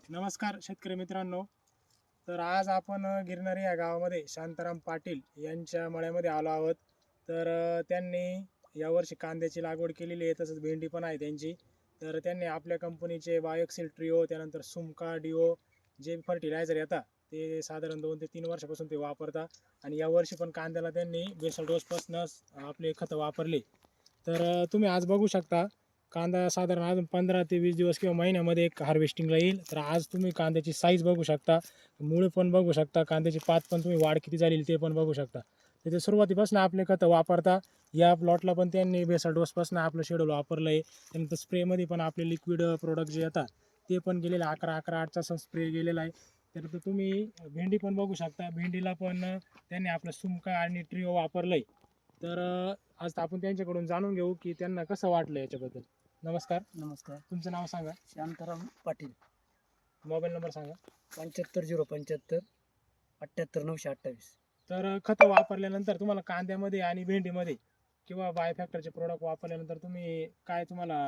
नमस्कार शेतकरी मित्रांनो. तर आज आपण गिरणारी या गावामध्ये शांताराम पाटील यांच्या मळ्यामध्ये आलो आहोत. तर त्यांनी यावर्षी कांद्याची लागवड केलेली आहे, तसंच भेंडी पण आहे त्यांची. तर त्यांनी आपल्या कंपनीचे बायोक्सिल ट्रिओ, त्यानंतर सुमका डिओ जे फर्टिलायझर येतात ते साधारण 2 ते 3 वर्षापासून ते वापरतात. आणि यावर्षी पण कांद्याला त्यांनी बेसल डोसपासूनच आपले खतं वापरले. तर तुम्ही आज बघू शकता कांदा साधारण अजून 15 ते 20 दिवस किंवा महिन्यामध्ये एक हार्वेस्टिंगला येईल. तर आज तुम्ही कांद्याची साईज बघू शकता, मुळे पण बघू शकता, कांद्याची पात पण तुम्ही वाढ किती झालेली ते पण बघू शकता. तिथे सुरुवातीपासून आपले खतं वापरता. या प्लॉटला पण त्यांनी बेसल डोसपासून आपलं शेड्यूल वापरलं आहे. त्यानंतर स्प्रेमध्ये पण आपले लिक्विड प्रोडक्ट जे येतात ते पण गेलेले 11-11-8चा स्प्रे गेलेला आहे. त्यानंतर तुम्ही भेंडी पण बघू शकता, भेंडीला पण त्यांनी आपलं सुमका आणि ट्रिओ वापरलं आहे. तर आज आपण त्यांच्याकडून जाणून घेऊ की त्यांना कसं वाटलं याच्याबद्दल. नमस्कार. नमस्कार. तुमचं नाव सांगा. शांताराम पाटील. मोबाईल नंबर सांगा. 75 075 78 928. तर खतं वापरल्यानंतर तुम्हाला कांद्यामध्ये आणि भेंडीमध्ये किंवा बाय फॅक्टरचे प्रोडक्ट वापरल्यानंतर तुम्हाला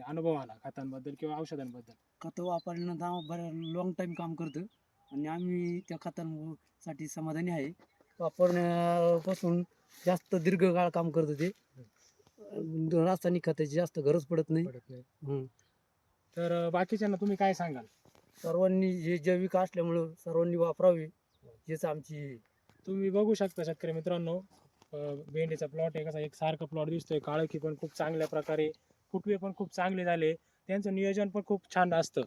अनुभव आला खतांबद्दल किंवा औषधांबद्दल? खतं वापरल्यानंतर आम्ही बरं लॉंग टाईम काम करतो आणि आम्ही त्या खतांसाठी समाधानी आहे. वापरण्यापासून जास्त दीर्घकाळ काम करतो ते. रासायनिक खताची जास्त गरज पडत नाही. तर बाकीच्यांना तुम्ही काय सांगाल? सर्वांनी जे जैविक असल्यामुळं सर्वांनी वापरावे हेच आमची. तुम्ही बघू शकता शेतकरी मित्रांनो, भेंडीचा प्लॉट आहे, कसा एक सारखा प्लॉट दिसतोय. काळोखी पण खूप चांगल्या प्रकारे, फुटवे पण खूप चांगले झाले. त्यांचं नियोजन पण खूप छान असतं.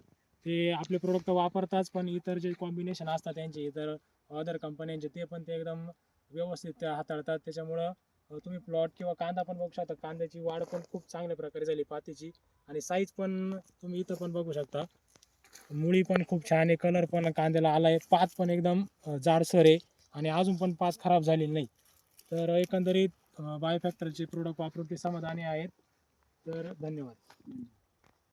ते आपले प्रोडक्ट वापरताच, पण इतर जे कॉम्बिनेशन असतात त्यांचे इतर अदर कंपन्यांचे ते पण ते एकदम व्यवस्थित हाताळतात. त्याच्यामुळं तुम्ही प्लॉट किंवा कांदा पण बघू शकता. कांद्याची वाढ पण खूप चांगल्या प्रकारे झाली पातीची, आणि साईज पण तुम्ही इथं पण बघू शकता. मुळी पण खूप छान आहे, कलर पण कांद्याला आलाय, पात पण एकदम जाडसर आहे आणि अजून पण पाच खराब झालेली नाही. तर एकंदरीत बाय फॅक्टरचे प्रोडक्ट वापरून ते समाधानी आहेत. तर धन्यवाद.